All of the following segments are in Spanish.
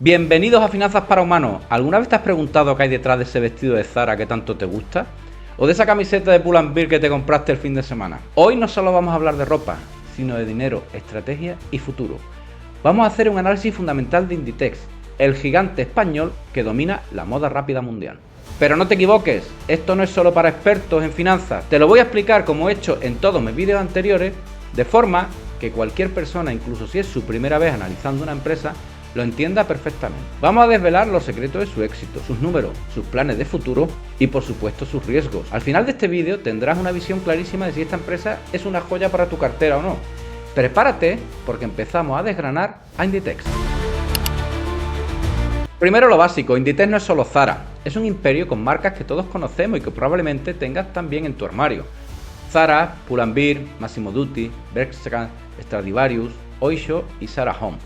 Bienvenidos a Finanzas para Humanos. ¿Alguna vez te has preguntado qué hay detrás de ese vestido de Zara que tanto te gusta? ¿O de esa camiseta de Pull&Bear que te compraste el fin de semana? Hoy no solo vamos a hablar de ropa, sino de dinero, estrategia y futuro. Vamos a hacer un análisis fundamental de Inditex, el gigante español que domina la moda rápida mundial. Pero no te equivoques, esto no es solo para expertos en finanzas. Te lo voy a explicar como he hecho en todos mis vídeos anteriores, de forma que cualquier persona, incluso si es su primera vez analizando una empresa, lo entienda perfectamente. Vamos a desvelar los secretos de su éxito, sus números, sus planes de futuro y por supuesto sus riesgos. Al final de este vídeo tendrás una visión clarísima de si esta empresa es una joya para tu cartera o no. Prepárate porque empezamos a desgranar a Inditex. Primero lo básico, Inditex no es solo Zara, es un imperio con marcas que todos conocemos y que probablemente tengas también en tu armario. Zara, Pull&Bear, Massimo Dutti, Bershka, Stradivarius, Oysho y Zara Home.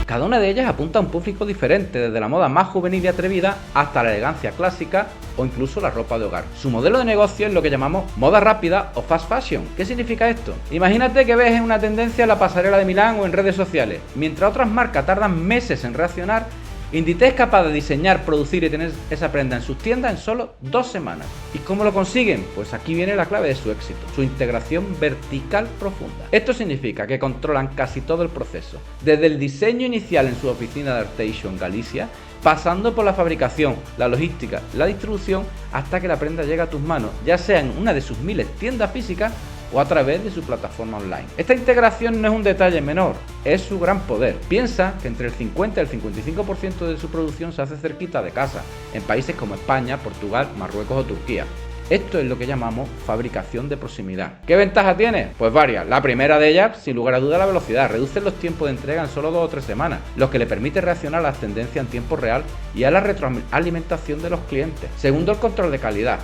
Cada una de ellas apunta a un público diferente, desde la moda más juvenil y atrevida hasta la elegancia clásica o incluso la ropa de hogar. Su modelo de negocio es lo que llamamos moda rápida o fast fashion. ¿Qué significa esto? Imagínate que ves una tendencia en la pasarela de Milán o en redes sociales. Mientras otras marcas tardan meses en reaccionar, Inditex es capaz de diseñar, producir y tener esa prenda en sus tiendas en solo 2 semanas. ¿Y cómo lo consiguen? Pues aquí viene la clave de su éxito, su integración vertical profunda. Esto significa que controlan casi todo el proceso, desde el diseño inicial en su oficina de Arteixo en Galicia, pasando por la fabricación, la logística, la distribución, hasta que la prenda llega a tus manos, ya sea en una de sus miles de tiendas físicas o a través de su plataforma online. Esta integración no es un detalle menor, es su gran poder. Piensa que entre el 50 y el 55% de su producción se hace cerquita de casa, en países como España, Portugal, Marruecos o Turquía. Esto es lo que llamamos fabricación de proximidad. ¿Qué ventaja tiene? Pues varias. La primera de ellas, sin lugar a duda, la velocidad. Reduce los tiempos de entrega en solo 2 o 3 semanas, lo que le permite reaccionar a las tendencias en tiempo real y a la retroalimentación de los clientes. Segundo, el control de calidad.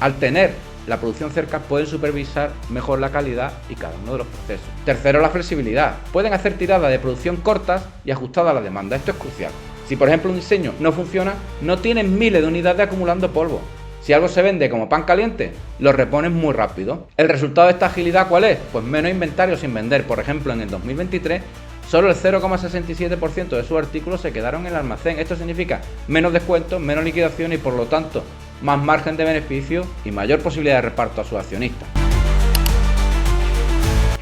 Al tener la producción cerca pueden supervisar mejor la calidad y cada uno de los procesos. Tercero, la flexibilidad. Pueden hacer tiradas de producción cortas y ajustadas a la demanda. Esto es crucial. Si por ejemplo un diseño no funciona, no tienen miles de unidades acumulando polvo. Si algo se vende como pan caliente, lo reponen muy rápido. ¿El resultado de esta agilidad cuál es? Pues menos inventario sin vender. Por ejemplo, en el 2023, solo el 0,67% de sus artículos se quedaron en el almacén. Esto significa menos descuentos, menos liquidación y por lo tanto más margen de beneficio y mayor posibilidad de reparto a sus accionistas.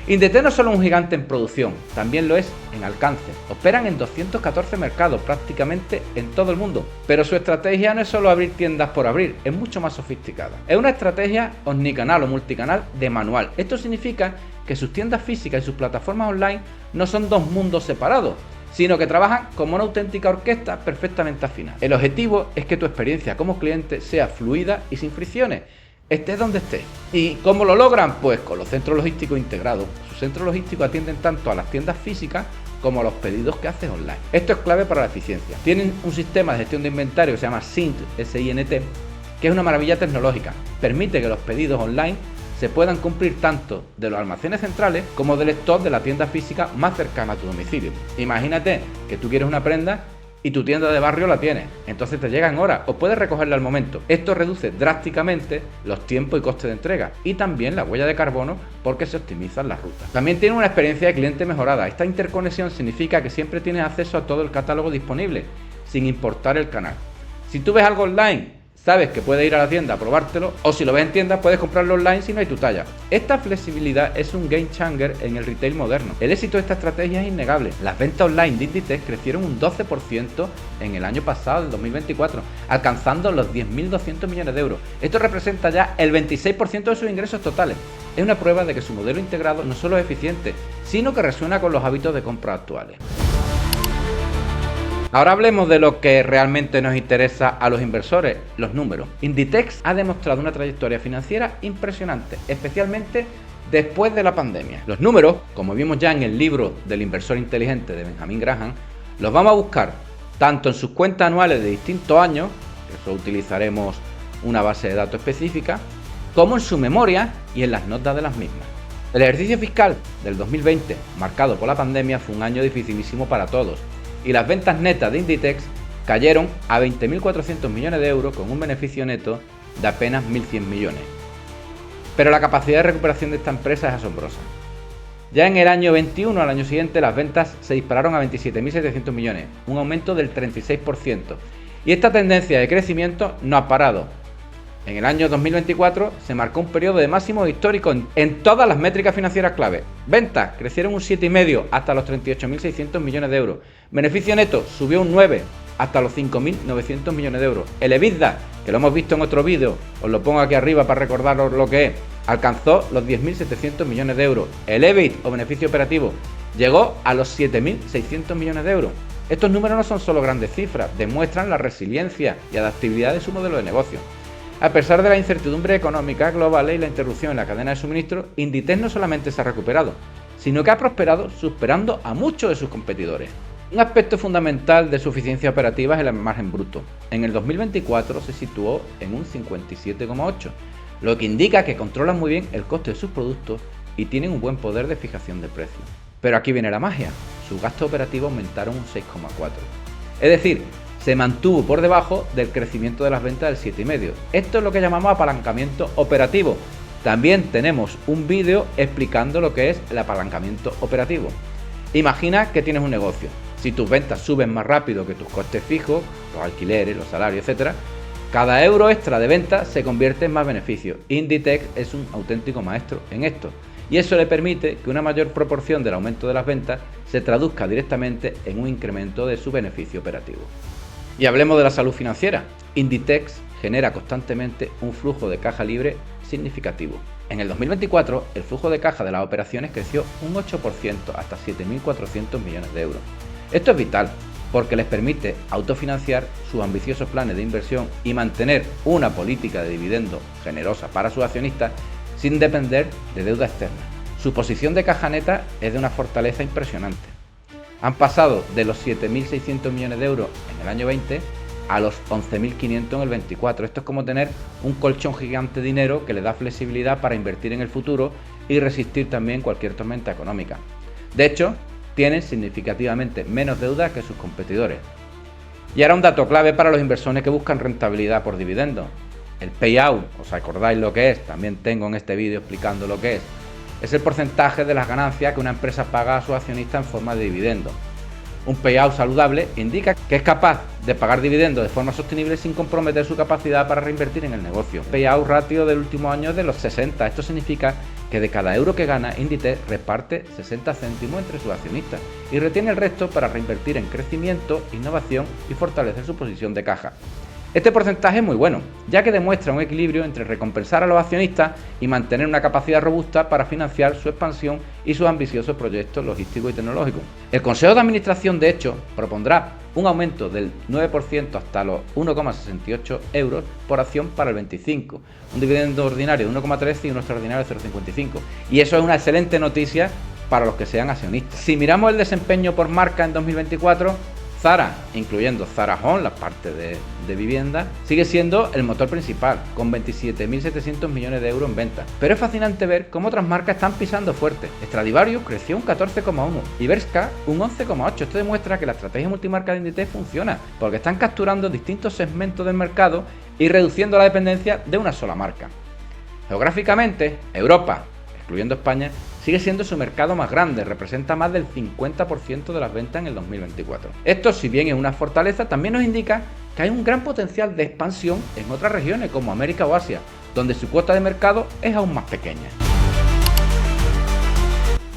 Inditex no es solo un gigante en producción, también lo es en alcance. Operan en 214 mercados, prácticamente en todo el mundo. Pero su estrategia no es solo abrir tiendas por abrir, es mucho más sofisticada. Es una estrategia omnicanal o multicanal de manual. Esto significa que sus tiendas físicas y sus plataformas online no son dos mundos separados, sino que trabajan como una auténtica orquesta perfectamente afinada. El objetivo es que tu experiencia como cliente sea fluida y sin fricciones, estés donde estés. ¿Y cómo lo logran? Pues con los centros logísticos integrados. Sus centros logísticos atienden tanto a las tiendas físicas como a los pedidos que haces online. Esto es clave para la eficiencia. Tienen un sistema de gestión de inventario que se llama SINT, S-I-N-T, que es una maravilla tecnológica. Permite que los pedidos online se puedan cumplir tanto de los almacenes centrales como del stock de la tienda física más cercana a tu domicilio. Imagínate que tú quieres una prenda y tu tienda de barrio la tiene, entonces te llega en horas o puedes recogerla al momento. Esto reduce drásticamente los tiempos y costes de entrega y también la huella de carbono porque se optimizan las rutas. También tiene una experiencia de cliente mejorada. Esta interconexión significa que siempre tienes acceso a todo el catálogo disponible sin importar el canal. Si tú ves algo online, sabes que puedes ir a la tienda a probártelo, o si lo ves en tienda puedes comprarlo online si no hay tu talla. Esta flexibilidad es un game changer en el retail moderno. El éxito de esta estrategia es innegable. Las ventas online de Inditex crecieron un 12% en el año pasado, del 2024, alcanzando los 10.200 millones de euros. Esto representa ya el 26% de sus ingresos totales. Es una prueba de que su modelo integrado no solo es eficiente, sino que resuena con los hábitos de compra actuales. Ahora hablemos de lo que realmente nos interesa a los inversores, los números. Inditex ha demostrado una trayectoria financiera impresionante, especialmente después de la pandemia. Los números, como vimos ya en el libro del inversor inteligente de Benjamin Graham, los vamos a buscar tanto en sus cuentas anuales de distintos años, que eso utilizaremos una base de datos específica, como en su memoria y en las notas de las mismas. El ejercicio fiscal del 2020, marcado por la pandemia, fue un año dificilísimo para todos, y las ventas netas de Inditex cayeron a 20.400 millones de euros con un beneficio neto de apenas 1.100 millones. Pero la capacidad de recuperación de esta empresa es asombrosa. Ya en el año 21, al año siguiente, las ventas se dispararon a 27.700 millones, un aumento del 36%. Y esta tendencia de crecimiento no ha parado. En el año 2024 se marcó un periodo de máximos históricos en todas las métricas financieras clave. Ventas crecieron un 7,5 hasta los 38.600 millones de euros. Beneficio neto subió un 9 hasta los 5.900 millones de euros. El EBITDA, que lo hemos visto en otro vídeo, os lo pongo aquí arriba para recordaros lo que es, alcanzó los 10.700 millones de euros. El EBIT o beneficio operativo llegó a los 7.600 millones de euros. Estos números no son solo grandes cifras, demuestran la resiliencia y adaptabilidad de su modelo de negocio. A pesar de la incertidumbre económica global y la interrupción en la cadena de suministro, Inditex no solamente se ha recuperado, sino que ha prosperado superando a muchos de sus competidores. Un aspecto fundamental de su eficiencia operativa es el margen bruto. En el 2024 se situó en un 57,8, lo que indica que controlan muy bien el coste de sus productos y tienen un buen poder de fijación de precios. Pero aquí viene la magia, sus gastos operativos aumentaron un 6,4. Es decir, se mantuvo por debajo del crecimiento de las ventas del 7,5. Esto es lo que llamamos apalancamiento operativo. También tenemos un vídeo explicando lo que es el apalancamiento operativo. Imagina que tienes un negocio. Si tus ventas suben más rápido que tus costes fijos, los alquileres, los salarios, etc., cada euro extra de venta se convierte en más beneficio. Inditex es un auténtico maestro en esto. Y eso le permite que una mayor proporción del aumento de las ventas se traduzca directamente en un incremento de su beneficio operativo. Y hablemos de la salud financiera. Inditex genera constantemente un flujo de caja libre significativo. En el 2024, el flujo de caja de las operaciones creció un 8% hasta 7.400 millones de euros. Esto es vital porque les permite autofinanciar sus ambiciosos planes de inversión y mantener una política de dividendo generosa para sus accionistas sin depender de deuda externa. Su posición de caja neta es de una fortaleza impresionante. Han pasado de los 7.600 millones de euros en el año 20 a los 11.500 en el 24. Esto es como tener un colchón gigante de dinero que le da flexibilidad para invertir en el futuro y resistir también cualquier tormenta económica. De hecho, tienen significativamente menos deuda que sus competidores. Y ahora un dato clave para los inversores que buscan rentabilidad por dividendos. El payout, ¿os acordáis lo que es? También tengo en este vídeo explicando lo que es. Es el porcentaje de las ganancias que una empresa paga a sus accionistas en forma de dividendos. Un payout saludable indica que es capaz de pagar dividendos de forma sostenible sin comprometer su capacidad para reinvertir en el negocio. Payout ratio del último año es de los 60. Esto significa que de cada euro que gana, Inditex reparte 60 céntimos entre sus accionistas y retiene el resto para reinvertir en crecimiento, innovación y fortalecer su posición de caja. Este porcentaje es muy bueno, ya que demuestra un equilibrio entre recompensar a los accionistas y mantener una capacidad robusta para financiar su expansión y sus ambiciosos proyectos logísticos y tecnológicos. El Consejo de Administración, de hecho, propondrá un aumento del 9% hasta los 1,68 euros por acción para el 25, un dividendo ordinario de 1,13 y un extraordinario de 0,55. Y eso es una excelente noticia para los que sean accionistas. Si miramos el desempeño por marca en 2024, Zara, incluyendo Zara Home, la parte de vivienda, sigue siendo el motor principal, con 27.700 millones de euros en ventas. Pero es fascinante ver cómo otras marcas están pisando fuerte. Stradivarius creció un 14,1 y Bershka un 11,8. Esto demuestra que la estrategia multimarca de Inditex funciona, porque están capturando distintos segmentos del mercado y reduciendo la dependencia de una sola marca. Geográficamente, Europa, excluyendo España, sigue siendo su mercado más grande, representa más del 50% de las ventas en el 2024. Esto, si bien es una fortaleza, también nos indica que hay un gran potencial de expansión en otras regiones como América o Asia, donde su cuota de mercado es aún más pequeña.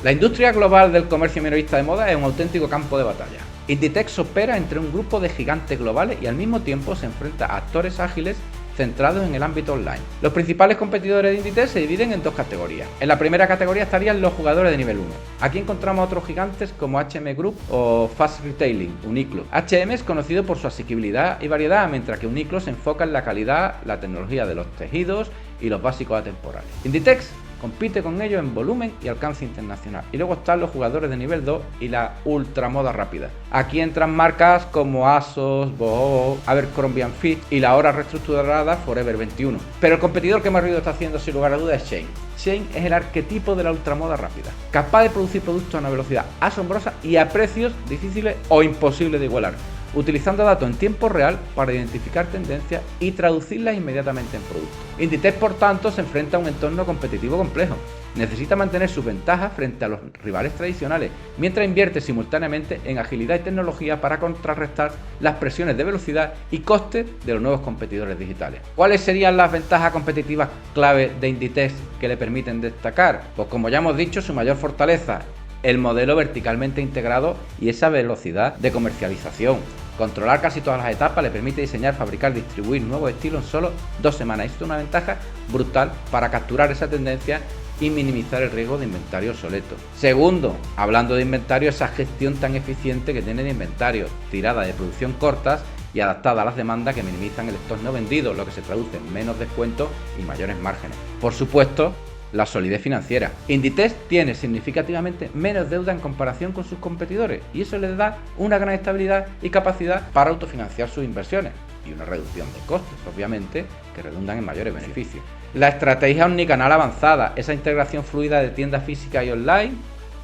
La industria global del comercio minorista de moda es un auténtico campo de batalla. Inditex opera entre un grupo de gigantes globales y al mismo tiempo se enfrenta a actores ágiles centrados en el ámbito online. Los principales competidores de Inditex se dividen en dos categorías. En la primera categoría estarían los jugadores de nivel 1. Aquí encontramos a otros gigantes como H&M Group o Fast Retailing, Uniqlo. H&M es conocido por su asequibilidad y variedad, mientras que Uniqlo se enfoca en la calidad, la tecnología de los tejidos y los básicos atemporales. Inditex compite con ellos en volumen y alcance internacional. Y luego están los jugadores de nivel 2 y la ultramoda rápida. Aquí entran marcas como ASOS, Boohoo, Abercrombie & Fitch y la ahora reestructurada Forever 21. Pero el competidor que más ruido está haciendo sin lugar a dudas es Shein. Shein es el arquetipo de la ultramoda rápida, capaz de producir productos a una velocidad asombrosa y a precios difíciles o imposibles de igualar, utilizando datos en tiempo real para identificar tendencias y traducirlas inmediatamente en productos. Inditex, por tanto, se enfrenta a un entorno competitivo complejo. necesita mantener sus ventajas frente a los rivales tradicionales, mientras invierte simultáneamente en agilidad y tecnología para contrarrestar las presiones de velocidad y costes de los nuevos competidores digitales. ¿Cuáles serían las ventajas competitivas clave de Inditex que le permiten destacar? Pues como ya hemos dicho, su mayor fortaleza, el modelo verticalmente integrado y esa velocidad de comercialización. Controlar casi todas las etapas le permite diseñar, fabricar, distribuir nuevos estilos en solo 2 semanas. Esto es una ventaja brutal para capturar esa tendencia y minimizar el riesgo de inventario obsoleto. Segundo, hablando de inventario, esa gestión tan eficiente que tiene de inventario, tirada de producción cortas y adaptada a las demandas que minimizan el stock no vendido, lo que se traduce en menos descuentos y mayores márgenes. Por supuesto, la solidez financiera. Inditex tiene significativamente menos deuda en comparación con sus competidores y eso les da una gran estabilidad y capacidad para autofinanciar sus inversiones y una reducción de costes, obviamente, que redundan en mayores beneficios. La estrategia omnicanal avanzada, esa integración fluida de tiendas físicas y online,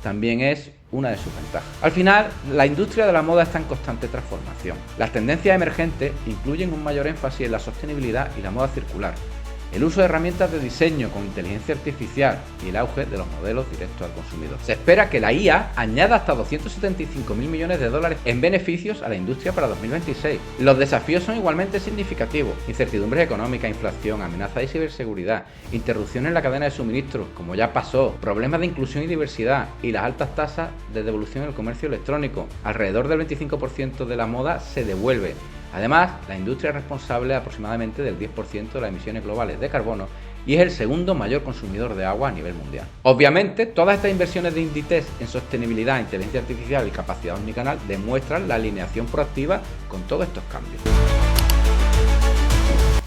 también es una de sus ventajas. Al final, la industria de la moda está en constante transformación. Las tendencias emergentes incluyen un mayor énfasis en la sostenibilidad y la moda circular, el uso de herramientas de diseño con inteligencia artificial y el auge de los modelos directos al consumidor. Se espera que la IA añada hasta 275.000 millones de dólares en beneficios a la industria para 2026. Los desafíos son igualmente significativos: incertidumbres económicas, inflación, amenazas de ciberseguridad, interrupciones en la cadena de suministro, como ya pasó, problemas de inclusión y diversidad y las altas tasas de devolución en el comercio electrónico. Alrededor del 25% de la moda se devuelve. Además, la industria es responsable aproximadamente del 10% de las emisiones globales de carbono y es el segundo mayor consumidor de agua a nivel mundial. Obviamente, todas estas inversiones de Inditex en sostenibilidad, inteligencia artificial y capacidad omnicanal demuestran la alineación proactiva con todos estos cambios.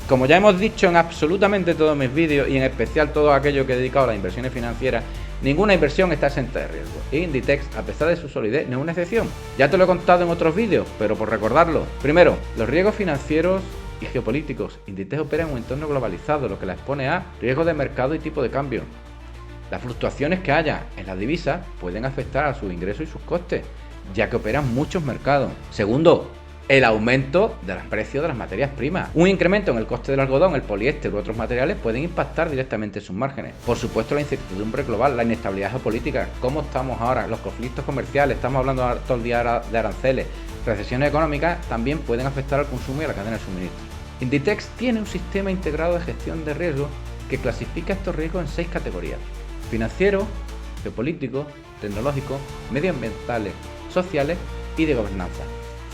Como ya hemos dicho en absolutamente todos mis vídeos y en especial todo aquello que he dedicado a las inversiones financieras, ninguna inversión está exenta de riesgo. Y Inditex, a pesar de su solidez, no es una excepción. Ya te lo he contado en otros vídeos, pero por recordarlo. Primero, los riesgos financieros y geopolíticos. Inditex opera en un entorno globalizado, lo que la expone a riesgos de mercado y tipo de cambio. Las fluctuaciones que haya en las divisas pueden afectar a sus ingresos y sus costes, ya que operan muchos mercados. Segundo, el aumento de los precios de las materias primas. Un incremento en el coste del algodón, el poliéster u otros materiales pueden impactar directamente en sus márgenes. Por supuesto, la incertidumbre global, la inestabilidad geopolítica, cómo estamos ahora, los conflictos comerciales, estamos hablando todo el día de aranceles, recesiones económicas, también pueden afectar al consumo y a la cadena de suministro. Inditex tiene un sistema integrado de gestión de riesgo que clasifica estos riesgos en 6 categorías: financieros, geopolíticos, tecnológicos, medioambientales, sociales y de gobernanza.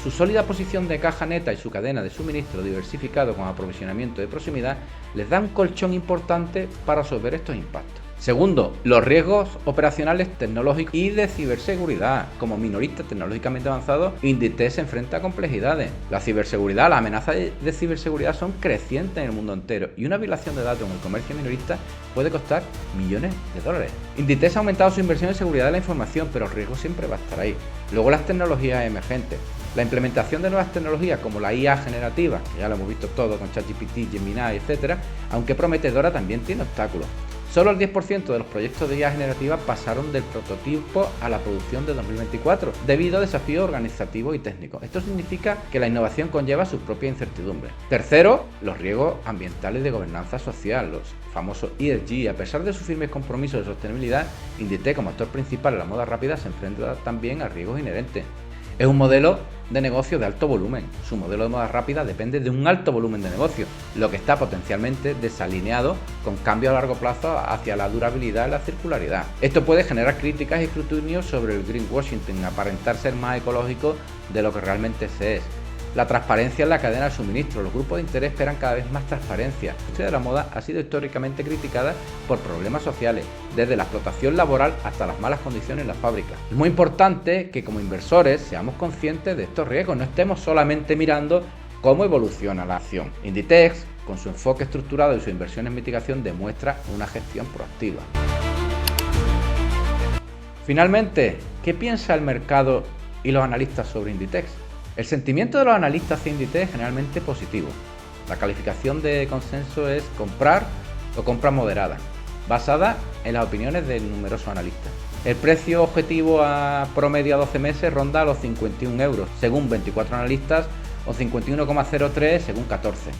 Su sólida posición de caja neta y su cadena de suministro diversificado con aprovisionamiento de proximidad les da un colchón importante para resolver estos impactos. Segundo, los riesgos operacionales tecnológicos y de ciberseguridad. Como minorista tecnológicamente avanzado, Inditex se enfrenta a complejidades. La ciberseguridad, las amenazas de ciberseguridad son crecientes en el mundo entero y una violación de datos en el comercio minorista puede costar millones de dólares. Inditex ha aumentado su inversión en seguridad de la información, pero el riesgo siempre va a estar ahí. Luego, las tecnologías emergentes. La implementación de nuevas tecnologías como la IA generativa, que ya lo hemos visto todo con ChatGPT, Gemini, etc., aunque prometedora, también tiene obstáculos. Solo el 10% de los proyectos de IA generativa pasaron del prototipo a la producción de 2024, debido a desafíos organizativos y técnicos. Esto significa que la innovación conlleva sus propias incertidumbres. Tercero, los riesgos ambientales de gobernanza social, los famosos ESG. A pesar de sus firmes compromisos de sostenibilidad, Inditex, como actor principal en la moda rápida, se enfrenta también a riesgos inherentes. Es un modelo de negocio de alto volumen. Su modelo de moda rápida depende de un alto volumen de negocio, lo que está potencialmente desalineado con cambios a largo plazo hacia la durabilidad y la circularidad. Esto puede generar críticas y escrutinio sobre el greenwashing, aparentar ser más ecológico de lo que realmente se es. La transparencia en la cadena de suministro. Los grupos de interés esperan cada vez más transparencia. La industria de la moda ha sido históricamente criticada por problemas sociales, desde la explotación laboral hasta las malas condiciones en las fábricas. Es muy importante que como inversores seamos conscientes de estos riesgos, no estemos solamente mirando cómo evoluciona la acción. Inditex, con su enfoque estructurado y su inversión en mitigación, demuestra una gestión proactiva. Finalmente, ¿qué piensa el mercado y los analistas sobre Inditex? El sentimiento de los analistas hacia Inditex es generalmente positivo. La calificación de consenso es comprar o compra moderada, basada en las opiniones de numerosos analistas. El precio objetivo a promedio a 12 meses ronda los 51 euros, según 24 analistas, o 51,03 según 14.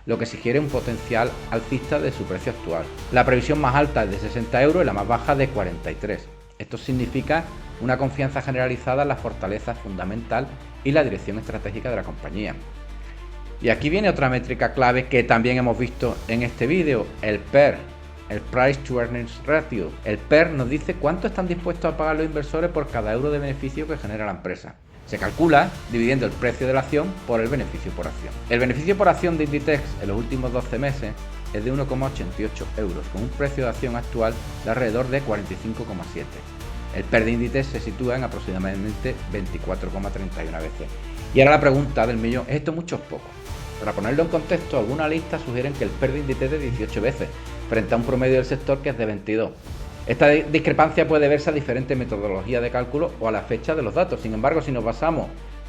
lo que sugiere un potencial alcista de su precio actual. La previsión más alta es de 60 euros y la más baja de 43. Esto significa una confianza generalizada en la fortaleza fundamental y la dirección estratégica de la compañía. Y aquí viene otra métrica clave que también hemos visto en este vídeo, el PER, el Price to Earnings Ratio. El PER nos dice cuánto están dispuestos a pagar los inversores por cada euro de beneficio que genera la empresa. Se calcula dividiendo el precio de la acción por el beneficio por acción. El beneficio por acción de Inditex en los últimos 12 meses es de 1,88 euros, con un precio de acción actual de alrededor de 45,7. El PER de Inditex se sitúa en aproximadamente 24,31 veces. Y ahora la pregunta del millón, ¿es esto mucho o poco? Para ponerlo en contexto, algunas listas sugieren que el PER de Inditex es de 18 veces, frente a un promedio del sector que es de 22. Esta discrepancia puede verse a diferentes metodologías de cálculo o a la fecha de los datos. Sin embargo, si nos basamos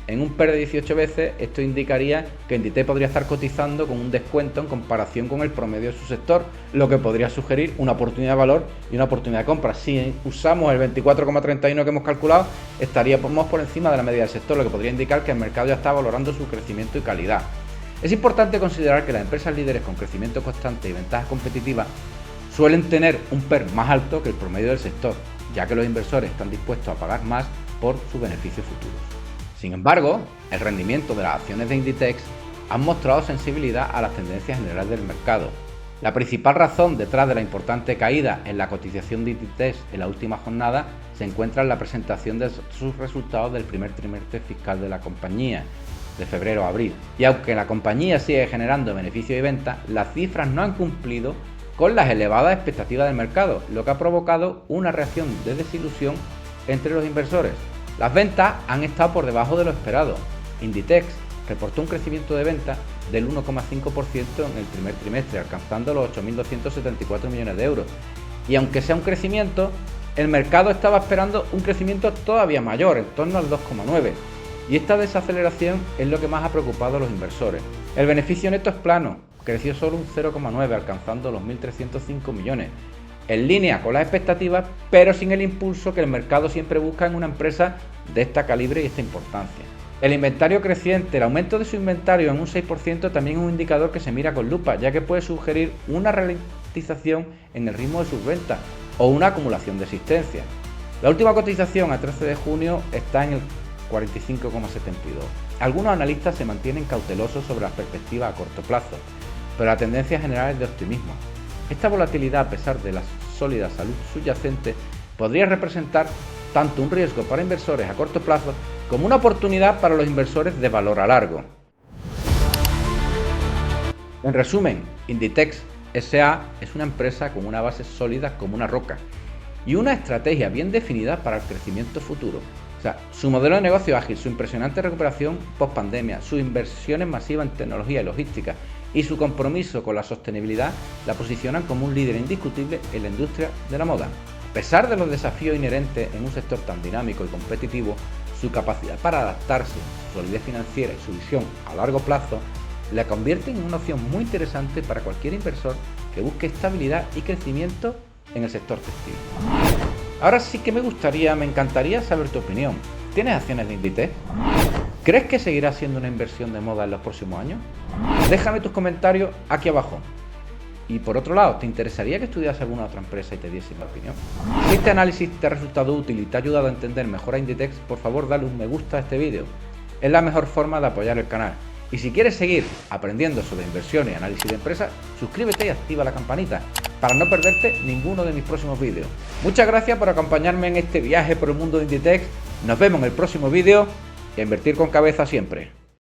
en un PER de 18 veces, esto indicaría que Inditex podría estar cotizando con un descuento en comparación con el promedio de su sector, lo que podría sugerir una oportunidad de valor y una oportunidad de compra. Si usamos el 24,31 que hemos calculado, estaríamos por encima de la media del sector, lo que podría indicar que el mercado ya está valorando su crecimiento y calidad. Es importante considerar que las empresas líderes con crecimiento constante y ventajas competitivas suelen tener un PER más alto que el promedio del sector, ya que los inversores están dispuestos a pagar más por sus beneficios futuros. Sin embargo, el rendimiento de las acciones de Inditex han mostrado sensibilidad a las tendencias generales del mercado. La principal razón detrás de la importante caída en la cotización de Inditex en la última jornada se encuentra en la presentación de sus resultados del primer trimestre fiscal de la compañía, de febrero a abril. Y aunque la compañía sigue generando beneficios y ventas, las cifras no han cumplido con las elevadas expectativas del mercado, lo que ha provocado una reacción de desilusión entre los inversores. Las ventas han estado por debajo de lo esperado. Inditex reportó un crecimiento de ventas del 1,5% en el primer trimestre, alcanzando los 8.274 millones de euros. Y aunque sea un crecimiento, el mercado estaba esperando un crecimiento todavía mayor, en torno al 2,9%. Y esta desaceleración es lo que más ha preocupado a los inversores. El beneficio neto es plano, creció solo un 0,9, alcanzando los 1.305 millones, en línea con las expectativas, pero sin el impulso que el mercado siempre busca en una empresa de esta calibre y esta importancia. El inventario creciente, el aumento de su inventario en un 6% también es un indicador que se mira con lupa, ya que puede sugerir una ralentización en el ritmo de sus ventas o una acumulación de existencia. La última cotización a 13 de junio está en el 45,72. Algunos analistas se mantienen cautelosos sobre las perspectivas a corto plazo, pero la tendencia general es de optimismo. Esta volatilidad, a pesar de la sólida salud subyacente, podría representar tanto un riesgo para inversores a corto plazo como una oportunidad para los inversores de valor a largo. En resumen, Inditex S.A. es una empresa con una base sólida como una roca y una estrategia bien definida para el crecimiento futuro. O sea, su modelo de negocio ágil, su impresionante recuperación post-pandemia, sus inversiones masivas en tecnología y logística y su compromiso con la sostenibilidad la posicionan como un líder indiscutible en la industria de la moda. A pesar de los desafíos inherentes en un sector tan dinámico y competitivo, su capacidad para adaptarse, su solidez financiera y su visión a largo plazo la convierten en una opción muy interesante para cualquier inversor que busque estabilidad y crecimiento en el sector textil. Ahora sí que me encantaría saber tu opinión. ¿Tienes acciones de Inditex? ¿Crees que seguirá siendo una inversión de moda en los próximos años? Déjame tus comentarios aquí abajo. Y por otro lado, ¿te interesaría que estudias alguna otra empresa y te diese mi opinión? Si este análisis te ha resultado útil y te ha ayudado a entender mejor a Inditex, por favor dale un me gusta a este vídeo. Es la mejor forma de apoyar el canal. Y si quieres seguir aprendiendo sobre inversión y análisis de empresas, suscríbete y activa la campanita para no perderte ninguno de mis próximos vídeos. Muchas gracias por acompañarme en este viaje por el mundo de Inditex. Nos vemos en el próximo vídeo y a invertir con cabeza siempre.